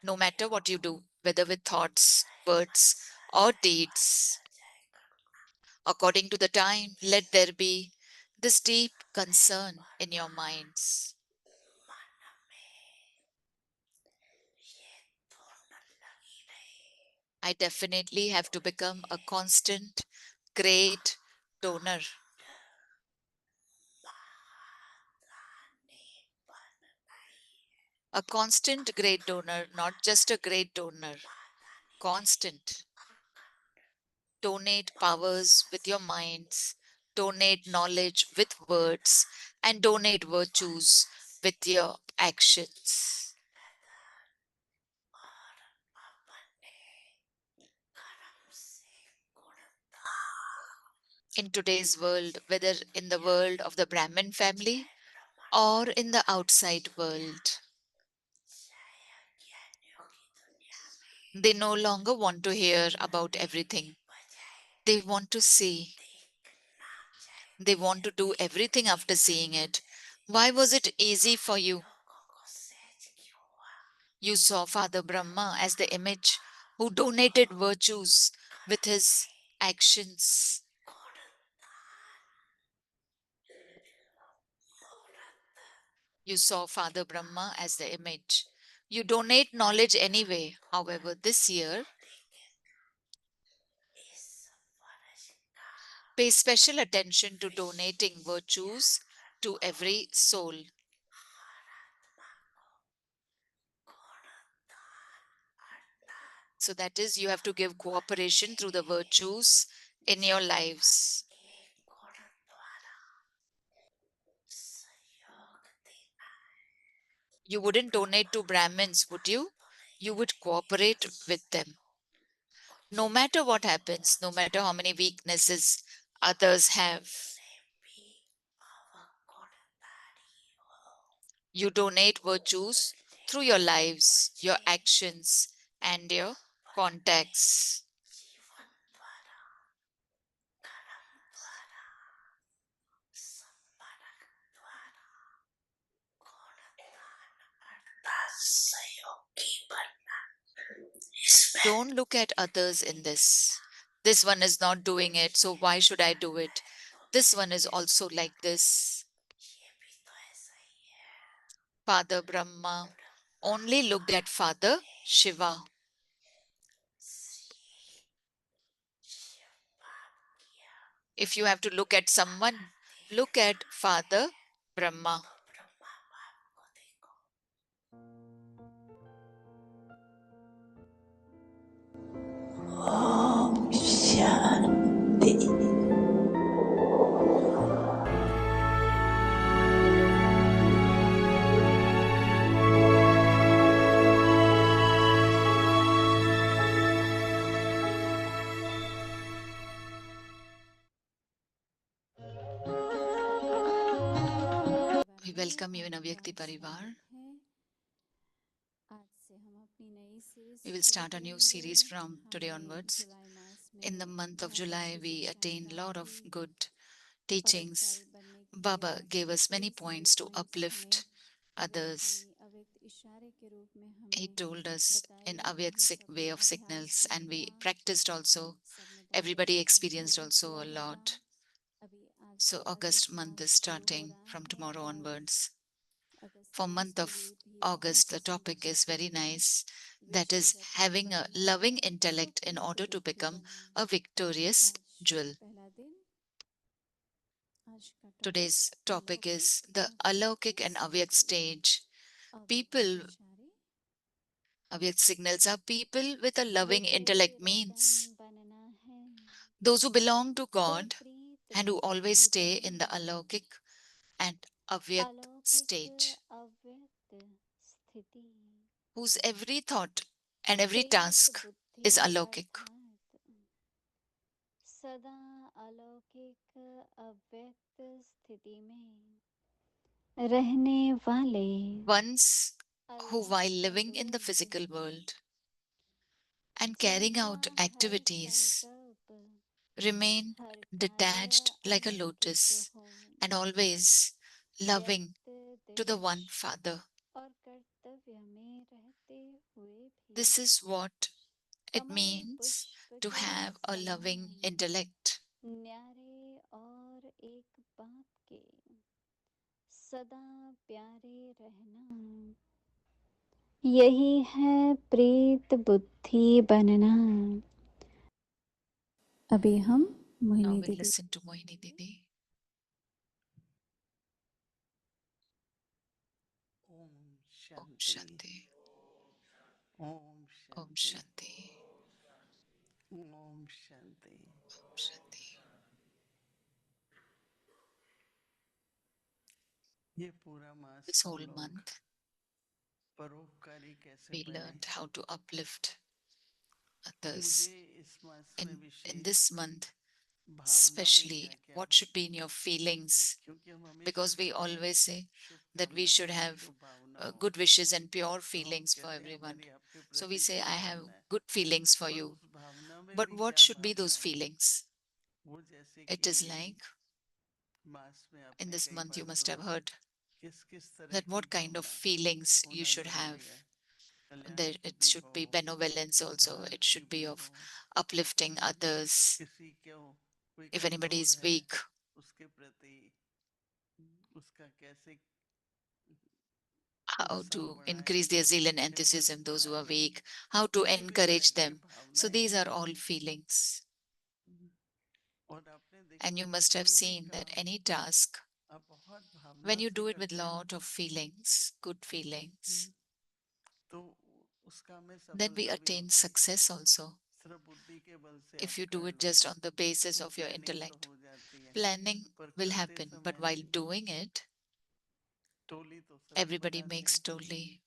no matter what you do, whether with thoughts, words, or deeds. According to the time, let there be this deep concern in your minds. I definitely have to become a constant, great donor. A constant great donor, not just a great donor, constant. Donate powers with your minds, donate knowledge with words, and donate virtues with your actions. In today's world, whether in the world of the Brahmin family or in the outside world, they no longer want to hear about everything. They want to see. They want to do everything after seeing it. Why was it easy for you? You saw Father Brahma as the image who donated virtues with his actions. You saw Father Brahma as the image. You donate knowledge anyway. However, this year, pay special attention to donating virtues to every soul. So that is, you have to give cooperation through the virtues in your lives. You wouldn't donate to Brahmins, would you? You would cooperate with them. No matter what happens, no matter how many weaknesses others have, you donate virtues through your lives, your actions, and your contacts. Don't look at others in this. This one is not doing it, so why should I do it? This one is also like this. Father Brahma only looked at Father Shiva. If you have to look at someone, look at Father Brahma. Om Shanti. We welcome you in Avyakti Parivar. We will start a new series from today onwards. In the month of July, we attained a lot of good teachings. Baba gave us many points to uplift others. He told us in Avyakt way of signals, and we practiced also. Everybody experienced also a lot. So August month is starting from tomorrow onwards. For month of August, the topic is very nice. That is having a loving intellect in order to become a victorious jewel. Today's topic is the Alaukik and Avyakt stage. People, Avyakt signals are people with a loving intellect means those who belong to God and who always stay in the Alaukik and Avyakt stage, whose every thought and every task is Alaukik. Ones who, while living in the physical world and carrying out activities, remain detached like a lotus and always loving to the one Father. This is what it Kamal means पुष्प to के have a loving समान intellect. न्यारे और एक बात के सदा प्यारे रहना, यही है प्रीत बुद्धि बनना। अभी हम Now मोहिनी we'll दीदी। listen to Mohini Didi. Om Om Shanti. Shanti. Om Om Shanti. Shanti. Om Shanti. Om Shanti. ये पूरा मास This हम whole लोग month, परोपकारी कैसे we बने। learned how to uplift others. मुझे इस मास में In विशेष this month, भावना में क्या especially क्या what हो, should be in your feelings, क्योंकि हम हमेशा because we कहते हैं always say that we should शुभकामनाओं have शुभ भावनाओं, good wishes and pure तो हम feelings for कहते हैं everyone. हमारी आपके So we प्रति say, I शुभ have भावना है, good feelings for और you. उस भावना में But भी what क्या should be भावना those हो, feelings? वो जैसे It is कि like मास में in आपने this कई month you bar must have सुना heard किस किस तरह that की what kind of Bhavna feelings you होना should have. जरूरी है। There कल्याण की it भी should हो, be benevolence also. Heart It की should भी be हो, of uplifting others. किसी को कोई If anybody कमजोर is है weak, उसके प्रति उसका कैसे how उत्साह to बढ़ाएं, increase their zeal and हिम्मत enthusiasm, those who are बढ़ाएं, weak, how to किसी भी तरह encourage की them. So भावनाएं these हैं। are all feelings. और आपने And देखा you होगा must have कोई भी seen that काम any task, आप बहुत when भावना you से do it with करते हैं ना, lot of feelings, good feelings, तो उसका में then we सफलता भी attain होती है। success also. सिर्फ बुद्धि के बल से If आप you do कर it low just on the basis तो of your प्लानिंग तो intellect, हो जाती है, planning पर will करते happen. But समय while doing it, टोली तो सब everybody बनाते makes हैं, totally.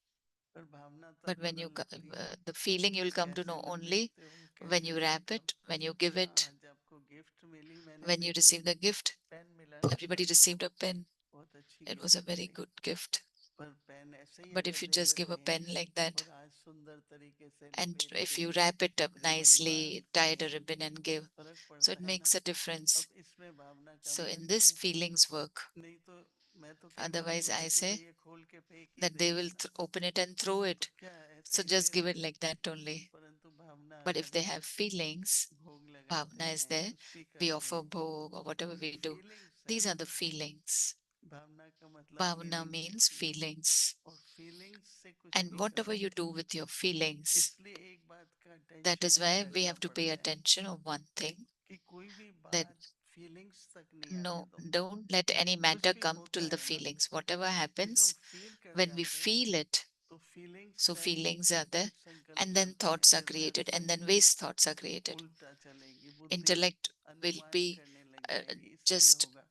पर भावना But तब when you, बदल लगती है the feeling you'll come to कैसे know only लपेटते हो, when कैसे you wrap देखते हो। it, when you give it, आज आपको गिफ्ट मिली, मैंने when you देखी, receive the gift. पेन मिला ना, Everybody received a pen. बहुत अच्छी It was a gift very मिली, good gift. पर पेन ऐसे ही But अगर if you they just give देते a हैं pen like that, और आज सुंदर तरीके से and लपेट if के you wrap it up ribbon बांध nicely, के, tie a ribbon and give, फर्क so it पड़ता है ना। makes a difference. अब इसमें भावना So कम in लगती this है, feelings work. नहीं तो मैं तो कई बार Otherwise, सोचा I कि भाई say ये खोल के फेंक ही that they, they will open it and throw तो it. क्या ऐसे So ही दे just give दें, it like that only. परंतु भावना But if अगर they have feelings, भोग लगाते bhavna is हैं, there, कुछ भी we करते offer हैं, bhog or whatever we do. Feelings है These ना, are the feelings. भावना का मतलब Bhavna फीलिंग्स means होती है, feelings. और फीलिंग्स से कुछ And भी whatever करो। you do with your feelings, इसलिए एक बात का that टेंशन is हमें why we रखना have to pay पड़ता है attention of one thing, कि कोई भी that बात फीलिंग्स तक नहीं आने no, दो। don't let any कुछ matter भी come होता to the है ना, feelings. Whatever तो जब हम happens, फील कर when we जाते हैं feel it, तो फीलिंग्स so तय feelings are there, कुछ संकल्प and then बनते हैं, thoughts are फिर created, व्यर्थ and है, then waste thoughts are created. उल्टा चलेगी बुद्धि, Intellect will अनुमान be करने लग uh, जाएगी, इसलिए just होगा,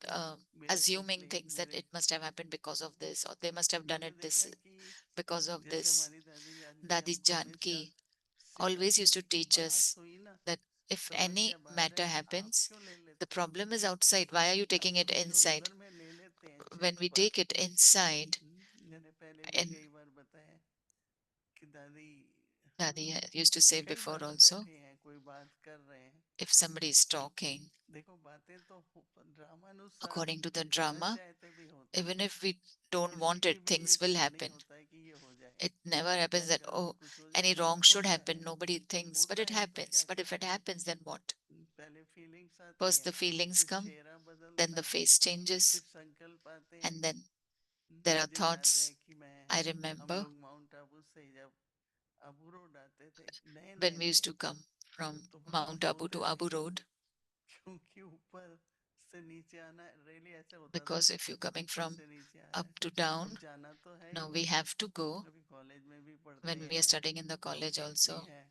मेरे से assuming इसलिए things that मेरे। it must have happened because of this, or they must have done मैंने it देखा this है कि because of जैसे this. हमारी दादी जानकी Dadi हमको हमेशा Janki always सिखाती used to थी कि teach बात us हुई ना, that if any समस्या बाहर matter है, आप happens, क्यों ले the लेते हो, problem is outside. Why are you आप taking it सोचो inside? अंदर में ले लेते हैं When चित we पर। take it inside, मैंने पहले भी and कई बार बताया कि दादी Dadi used to say कई before बार also, बैठे हैं, कोई बात कर रहे हैं, if somebody is talking देखो बातें तो ड्रामानुसार according to the drama, पंचायतें भी होती even हैं, if we don't किसी want की it, भी things एक will नहीं happen. होता है कि ये हो जाए, It never happens चाहे that, कल को oh, कुछ हो जाए, any wrong should होता happen. है, Nobody thinks, but होता it है तो happens. क्या But if करें। it happens, then what? पहले फीलिंग्स आती First हैं, the feelings फिर come, चेहरा then बदलता the है, face changes, फिर संकल्प आते हैं। and then there are मुझे याद है thoughts. कि मैं I हम remember लोग माउंट आबू से जब अबू रोड आते थे, नए when नए we थे, used to come from तो बहुत Mount Abu रोते to थे, Abu Road, क्योंकि ऊपर से नीचे आना रेली ऐसे होता था, because if you're coming ऊपर from से नीचे आ up रहे, to अब down, जाना तो है ही, now we have to go अभी कॉलेज में भी पढ़ते when we are हैं, studying in the college लौकिक भी also, है,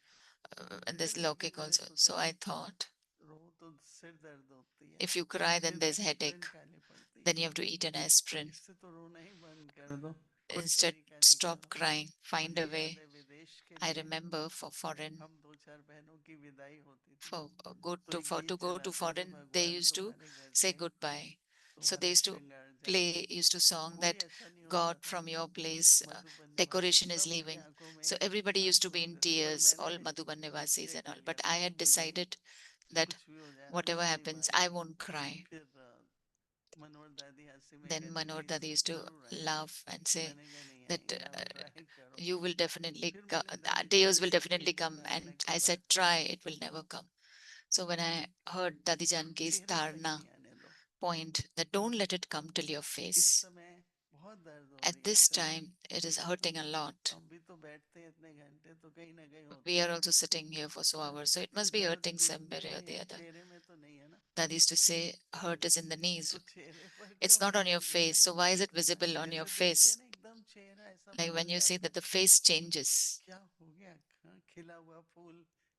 and फिर there's एक दिन Lokik मैंने also. सोचा So I thought, रो तो सिर दर्द होती है, if you cry, then फिर there's एस्पिरिन headache. खानी पड़ती Then है, you have to eat an aspirin. इससे तो रोना ही बंद कर दो, कोई Instead, तरीका stop निकालो। crying, find मुझे a याद way. है विदेश के I लिए remember for foreign, हम दो चार बहनों की विदाई होती थी, for go तो to एक for to गीत go to चलाते थे, foreign, they भगवान used to तुम्हारे घर say से goodbye. So they तुम्हारा used to श्रृंगार जाए, play, used to song कोई that ऐसा नहीं होता God था, from your place, मधुबन निवासी decoration is सबकी leaving. आंखों So में everybody used to आंसू be in आते थे, पर tears, मैंने all Madhuban Nivasis निश्चय and कर all. लिया But था I कि had मुझे decided that कुछ भी हो जाए whatever आंसू नहीं happens, I बहाने। won't cry. फिर मनोहर दादी हंसी में Then कहती थी Manor Dadi used to जरूर आएंगे, laugh and say, मैंने कहा नहीं that आएंगे, आप ट्राई करो। you will definitely फिर come, मुझे लगा days will कि definitely come, इस and धारणा I की said बात try, है, it will never come. So when I heard Dadi Janki's चेहरे तक dharna नहीं आने दो। point that don't let it come till your इस face, समय बहुत दर्द हो at रही है this इस समय। time it is hurting a lot. हम भी तो बैठते हैं इतने घंटे, तो कहीं ना कहीं होता We are है। also sitting here for so hours, so it कि must be दर्द hurting somewhere घुटनों or में the है, other. चेहरे में तो नहीं है ना। Dadi used to say hurt is in the knees. तो चेहरे पर It's क्यों not on आने your दिया face. है? So why is it visible on your जैसे देखते हैं face? ना एकदम चेहरा ऐसा Like when बदल you say जाता that है, the face changes. क्या हो गया? हाँ, खिला हुआ फूल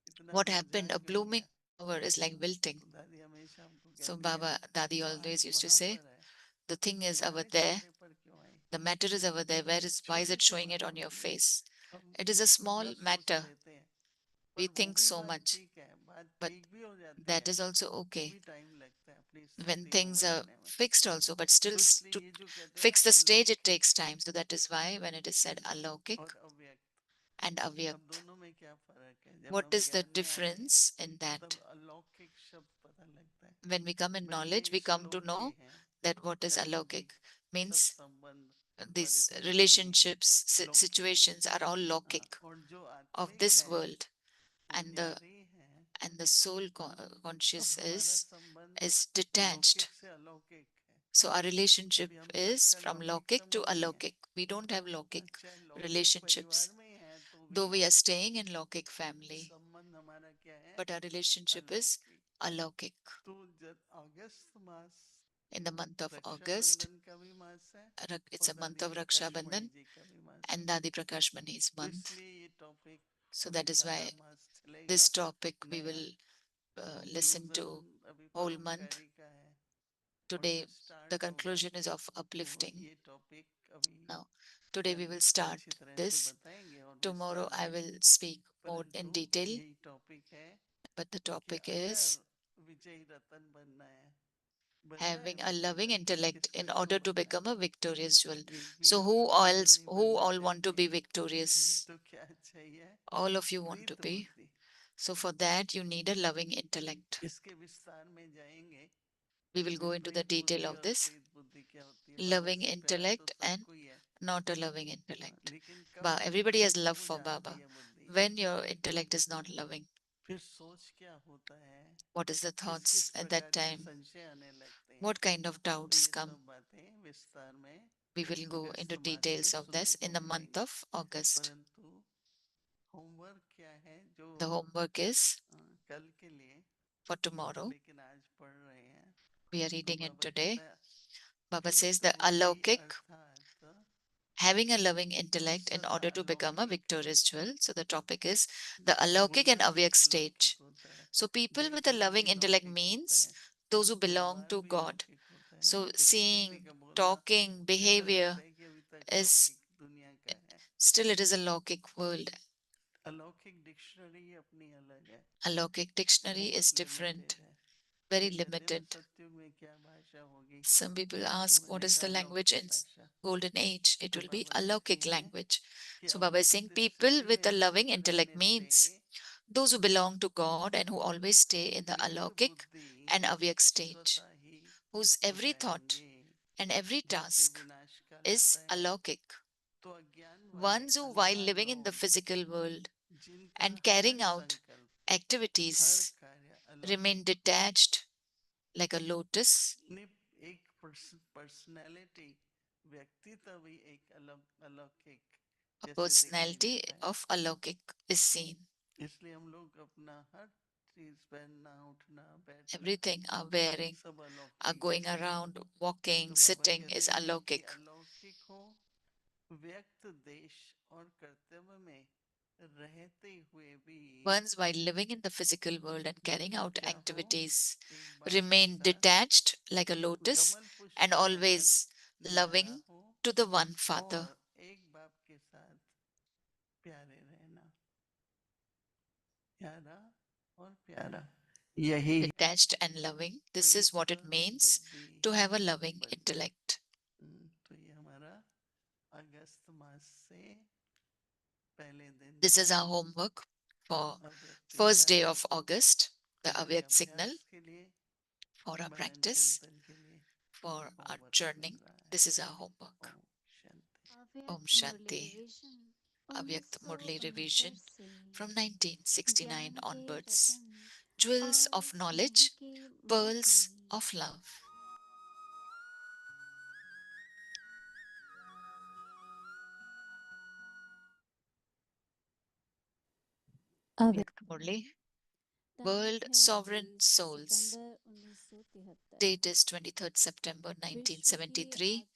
इतना What मुरझा happened? A क्यों blooming गया? flower is like wilting. तो दादी हमेशा हमको So कहती है Baba, Dadi बात always used to वहां say, पर है, the thing is over तुम्हारे there, चेहरे पर क्यों आई? the matter is over there. Why is छोटी it C showing it on बातों your के लिए face? हम It is a small बहुत सोच matter. लेते हैं, We पर वो think भी so बात much, ठीक है, बात but ठीक भी हो जाती that है, is also तो okay भी टाइम लगता है अपनी when स्थिति को things are बनाने में। fixed also, but still तो इसलिए to ये जो कहते हैं ना fix the stage, it अलौकिक takes time. So that is why when it is said alaukik और अव्यक्त, and अब avyakt, दोनों में क्या फर्क है? जब what हम is the ज्ञान में आते हैं difference in तब that? अलौकिक शब्द पता लगता है। When we come in मैंने knowledge, we इस come to लोक के know हैं, that what is कल alaukik युगी सब means संबंध these परिस्थिति relationships, लौकिक है। situations are all हाँ, laukic और जो of आत्मिक this है world, वो and न्यारे हैं। the soul अब conscious हमारा संबंध is detached. लौकिक से अलौकिक है। So our relationship अभी हम is सबका from लौकिक Lokik to संबंध नहीं है। Alokik. We don't have Lokik चाहे लौकिक relationships, परिवार में ही है तो भी though we are staying in Lokik family, संबंध हमारा क्या है? but our relationship is अलौकिक। Alokik. तो जब अगस्त मास In the month of August, Rakshabandhan का भी मास है it's और a month दादी of Raksha Prakash Mani Bandhan जी का भी मास है, and Dadi Prakash Mani's तो month. इसलिए ये टॉपिक So अभी that is सारा why मास चलेगा this topic we नया। will listen कंक्लूजन to अभी whole month. परोपकारी का है और Today, फिर the स्टार्ट होगा, conclusion is of तो uplifting. ये टॉपिक अभी Now, today we will start अच्छी तरह से this. बताएंगे और Tomorrow विस्तार I में, will speak more in परंतु detail, यही टॉपिक है but the कि topic is अगर विजयी रतन बनना है having a विजयी loving रतन intellect किसको in क्यों order to बनना है? become a victorious jewel. एक भी So आप कभी भी नहीं who बनना all want to चाहते, be victorious? तो क्या चाहिए? All of you want to Preet be. बुद्धि। So for that you need a loving intellect. इसके विस्तार में जाएंगे We will कि go into the Preet detail बुद्धि of और this. प्रीत बुद्धि क्या होती है। बाबा Loving से प्यार तो intellect and सबको ही है, not a loving हाँ, intellect. लेकिन कब Everybody होती है, has love कब for उजाड़ती Baba. है बुद्धि? When your intellect is not loving, फिर सोच क्या होता है, what is the किस thoughts किस at that प्रकार के time? संशय आने लगते हैं, What kind of तो doubts ये come? सब बातें विस्तार में We will go August into मास से details of सुनने this को in the month मिलेंगे। of August. परंतु होमवर्क क्या है जो The homework is कल के लिए, for tomorrow. लेकिन आज पढ़ रहे हैं We are तो reading it बाबा today. कहता है Baba says प्रीत the बुद्धि alaukik, अर्थात having a loving intellect in सदा order to become a अलौकिक, victorious jewel. So the topic is the alaukik and avyak बुद्धवत stage. लौकिक होता है, So people with a देखना loving भी intellect लौकिक होता means है, those who belong व्यवहार to भी God. लौकिक होता है ना। So किसी किसी seeing, का बोलना talking, ऐसा लगता behavior है कि अभी तक is लौकिक दुनिया का है। still it is a लौकिक world. अलौकिक डिक्शनरी अपनी अलग है, Alaukik dictionary is बहुत लिमिटेड different, है। very फिर कहते हैं ना limited. सत्युग में क्या भाषा होगी, Some people तो ask, what मैंने is कहा the language अलौकिक in भाषा। golden age? It तो will be बाबा कहते Alaukik हैं language. कि So Baba is saying अवच्छिन्न people स्थिति with में a स्थित loving intellect रहने से means those who belong to God and who always stay in the Preet Alaukik बुद्धि and Avyak stage, स्वतः ही whose हो every thought जाएंगे। and every जैसे task विनाश काल is आता है Alaukik. तो अज्ञान वाले Ones who, while अनजान living in the लोग, physical world जिनका and हर carrying out संकल्प हर activities, कार्य remain अलौकिक, detached like a lotus, एक पर्सनैलिटी व्यक्तित्व ही एक अलौकिक a जैसे दिखाई personality देता है। of Alaukik is seen. इसलिए हम लोग अपना हर चीज पहनना उठना बैठना Everything are wearing, सब are अलौकिक है। going around, walking, तो बाबा sitting is कहते हैं कि Alaukik. अलौकिक हो व्यक्त देश और कर्तव्य में रहते हुए भी Ones, while living in the physical world and carrying out क्या हो, activities, एक बाप के remain साथ detached like a lotus Kamal and पुष्प बनकर always न्यारा loving हो to the one Father. और एक बाप के साथ प्यारे रहना, प्यारा और प्यारा, यही है Detached and loving. This is what Preet it means बुद्धि to have a loving बढ़ती। intellect. तो ये हमारा अगस्त मास से पहले दिन This का is our homework for अव्यक्ति first का day of August, the हमारे Avyakt signal अभ्यास के लिए, for our मनन practice, चिंतन के लिए for our होमवर्क बन journeying. रहा है। This is our homework. Om Shanti. Om Shanti. Avyakt Murli revision from 1969 onwards. Jewels of knowledge, pearls of love. Avyakt Murli. World Sovereign Souls. Date is 23rd September 1973.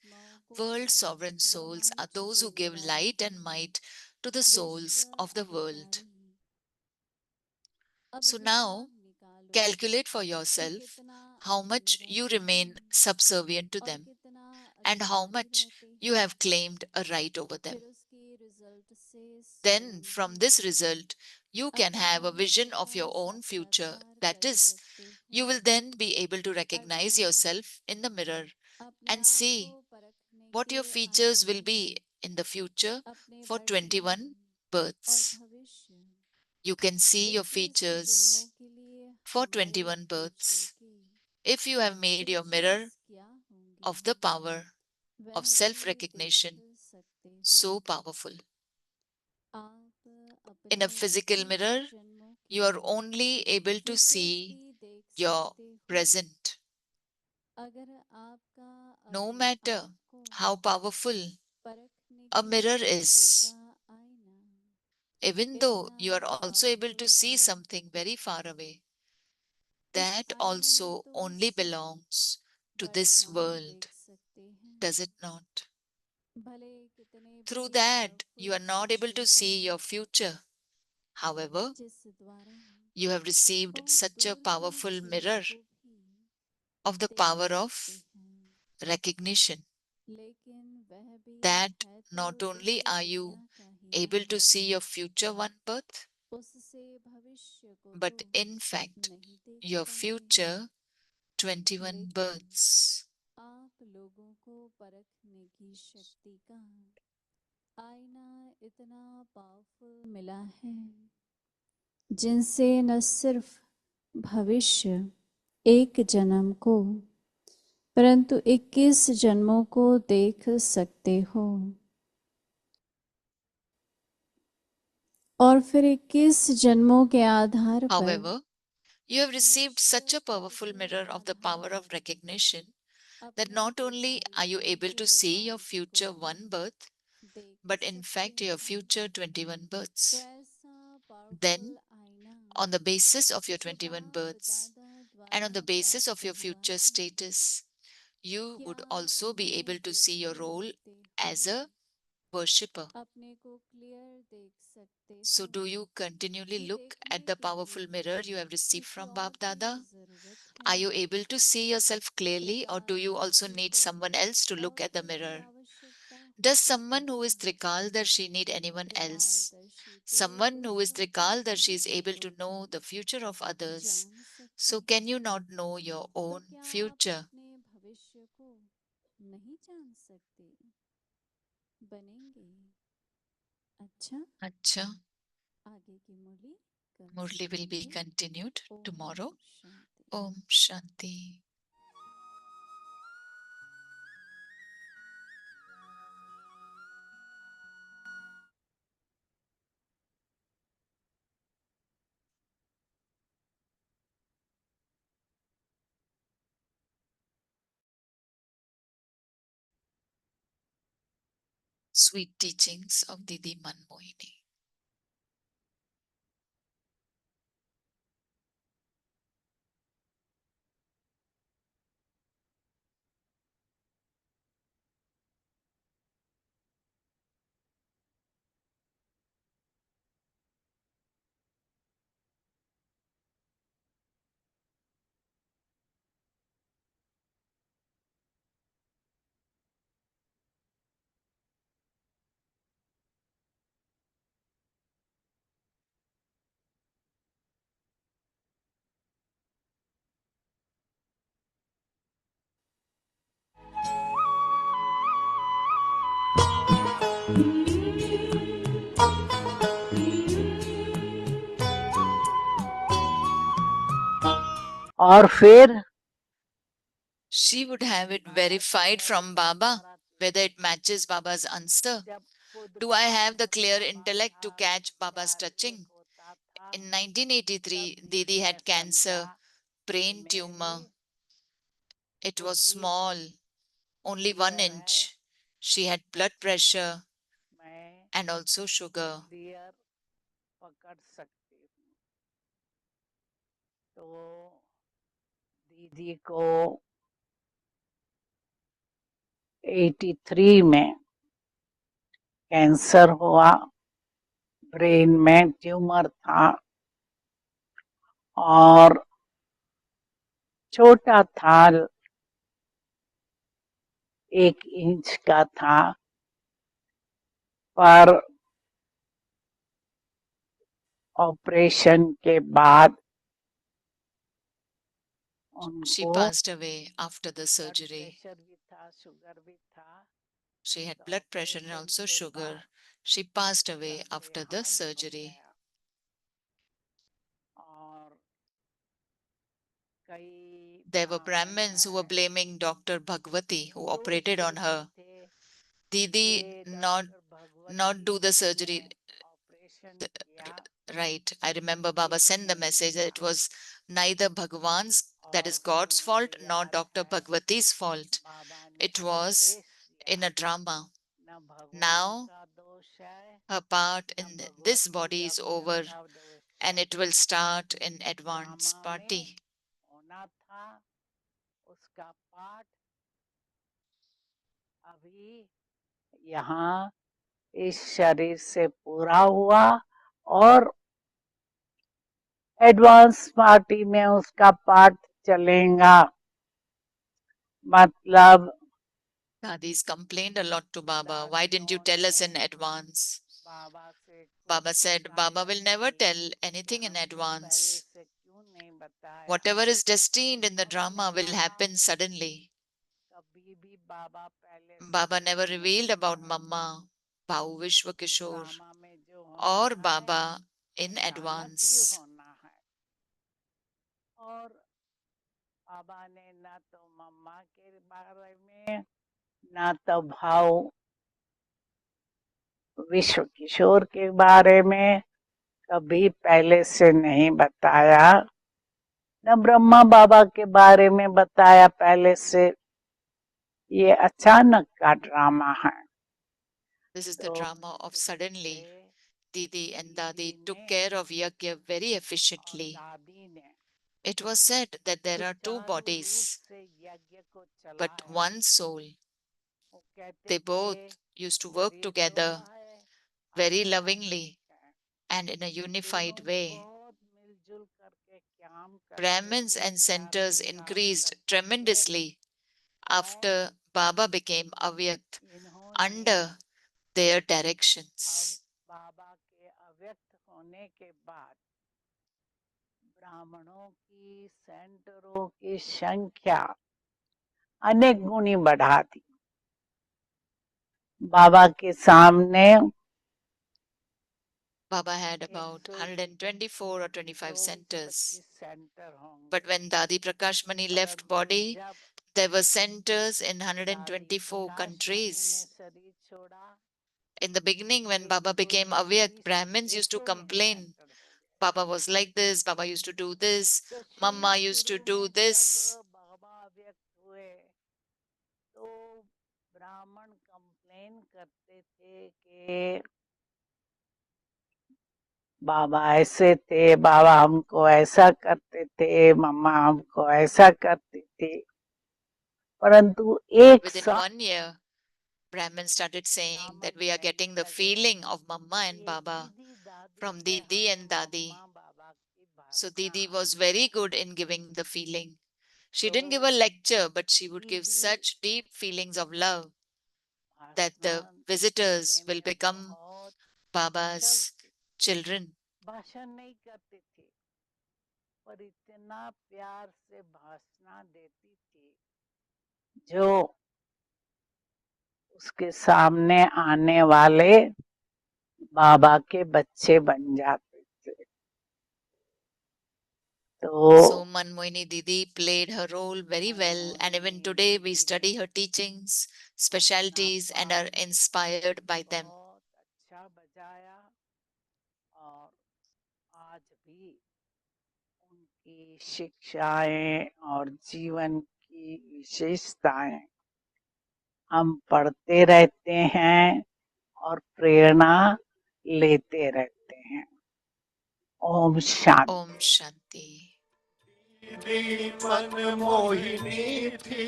World sovereign souls are those who give light and might to the souls of the world. So now, calculate for yourself how much you remain subservient to them and how much you have claimed a right over them. Then, from this result, you can have a vision of your own future. That is, you will then be able to recognize yourself in the mirror and see what your features will be in the future for 21 births. You can see your features for 21 births if you have made your mirror of the power of self recognition so powerful. In a physical mirror, you are only able to see your present. No matter how powerful a mirror is, even though you are also able to see something very far away, that also only belongs to this world, does it not? Through that, you are not able to see your future. However, you have received such a powerful mirror of the power of recognition that not only are you able to see your future one birth, but in fact, your future 21 births. आप लोगों को परखने की शक्ति का आईना इतना powerful मिला है जिनसे न सिर्फ भविष्य एक जन्म को परंतु 21 जन्मों को देख सकते हो और फिर 21 जन्मों के आधार पर However, you have received such a powerful mirror of the power of recognition that not only are you able to see your future one birth, but in fact your future 21 births. Then, on the basis of your 21 births and on the basis of your future status, you would also be able to see your role as a worshipper. So, do you continually look at the powerful mirror you have received from Bab Dada? Are you able to see yourself clearly, or do you also need someone else to look at the mirror? Does someone who is Trikaldarshi need anyone else? Someone who is Trikaldarshi is able to know the future of others. So, can you not know your own future? Acha. Murli will be continued tomorrow. Om Shanti. Sweet teachings of Didi Manmohini. और फिर She would have it verified from Baba whether it matches Baba's answer. जब खुद Do I have the pass clear Baba intellect to का catch Baba's कार्य touching? होता था, In 1983, तब भी Didi मैं had cancer, समझा कि brain मैं tumor. भी It was उसी small, only 1 डियर है, inch. She had blood pressure मैं and also sugar. डियर पकड़ सकती हूँ। तो दीदी को 83 में कैंसर हुआ, ब्रेन में ट्यूमर था और छोटा था, 1 इंच का था, पर ऑपरेशन के बाद She उनको passed away after the blood surgery. Pressure भी था, शुगर भी था। She had तो blood pressure and operation also के बाद sugar. She passed away उसका after the देहांत हो surgery. गया और कई There were ब्राह्मण Brahmins who were हैं blaming Dr. Bhagwati, who जो operated on सोचते her. थे Didi ये not doctor not Bhagwati do the ने surgery ऑपरेशन किया, right. I remember Baba sent the इसने message that it किया was neither Bhagwan's, that और is God's हमें fault, तो nor याद Dr. है Bhagwati's fault. बाबा ने It was आदेश in दिया, a drama. न भगवान Now का दोष है, her part न in this Bhagwati body is अव्यक्त over का दोष and है। it will start in advance drama में party. होना था, उसका पाठ अभी यहाँ इस शरीर से पूरा हुआ और एडवांस पार्टी में उसका पाठ चलेगा। मतलब Dadis complained a lot to Baba. Why didn't you दादियों tell us ने in advance? बाबा से खूब Baba said, Baba शिकायत will never की tell कि anything in हमको पहले advance. से क्यों नहीं बताया। Whatever is destined in the उन्होंने drama will कहा happen suddenly. कभी भी बाबा पहले से Baba कुछ never नहीं revealed about बताते, Mamma, Bhau Vishwa Kishore, drama में जो or होना है Baba in अचानक ही advance. होना है। और बाबा ने ना तो मम्मा के बारे में ना तो भाव विश्व किशोर के बारे में कभी पहले से नहीं बताया, न ब्रह्मा बाबा के बारे में बताया पहले से। ये अचानक का ड्रामा है। This is the तो drama of इस रूप से suddenly. Didi and दीदी Dadi took ने care of Yagya very और efficiently. दादी ने It was said that there are two सुचारू रूप bodies, से यज्ञ को चला but है। one soul. वो कहते They both थे used to work शरीर दो together है, very आत्मा एक lovingly है। and in a दोनों unified way. बहुत मिलजुल करके काम करते Brahmins थे, and प्यार centers से काम increased करते थे tremendously और after Baba became Avyakt इन्होंने under their अब directions. बाबा के अव्यक्त होने के बाद ब्राह्मणों की सेंटरों की संख्या अनेक गुनी बढ़ा दी। बाबा के सामने Baba had about 124 or 25 centers. But when Dadi Prakashmani left body, there were centers in 124 countries. In the beginning, when Baba became Avyakt, Brahmins used to complain. Baba was like this, Baba used to do this, तो Mama शुरू used to शुरू do में जब this. बाबा व्यक्त हुए तो ब्राह्मण complain करते थे कि बाबा ऐसे थे, बाबा हमको ऐसा करते थे, मम्मा हमको ऐसा करती थी। परंतु एक Within साल 1 year, Brahmins started saying समझ that we are getting लेने the लगे feeling of Mama and कि Baba दीदी दादी from ने Didi हमें and मम्मा Dadi. बाबा की So भाषा Didi was very good in giving the feeling. She तो didn't give a lecture, but she would give दीदी such deep feelings of love that the भाषण visitors will देने become बहुत Baba's चलती, children. भाषण नहीं करती थी पर इतना प्यार से भाषण देती थी जो उसके सामने आने वाले बाबा के बच्चे बन जाते थे। तो So Manmohini Didi played her role very well, and even today we study her teachings, specialties and are inspired by them. बहुत अच्छा बजाया और आज भी उनकी शिक्षाएं और जीवन की विशेषताएं हम पढ़ते रहते हैं और प्रेरणा लेते रहते हैं। ओम शांति। Om Shanti. दीदी मन मोहिनी थी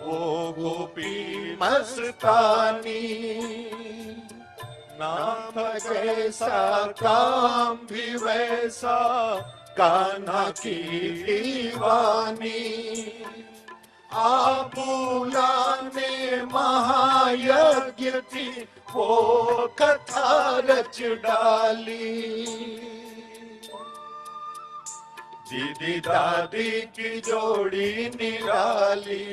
वो गोपी मस्तानी, नाम जैसा काम भी वैसा कान्हा की दीवानी। आबूला ने महायज्ञ थी वो कथा रच डाली। दीदी दादी की जोड़ी निराली,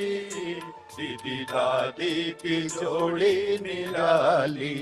दीदी दादी की जोड़ी निराली।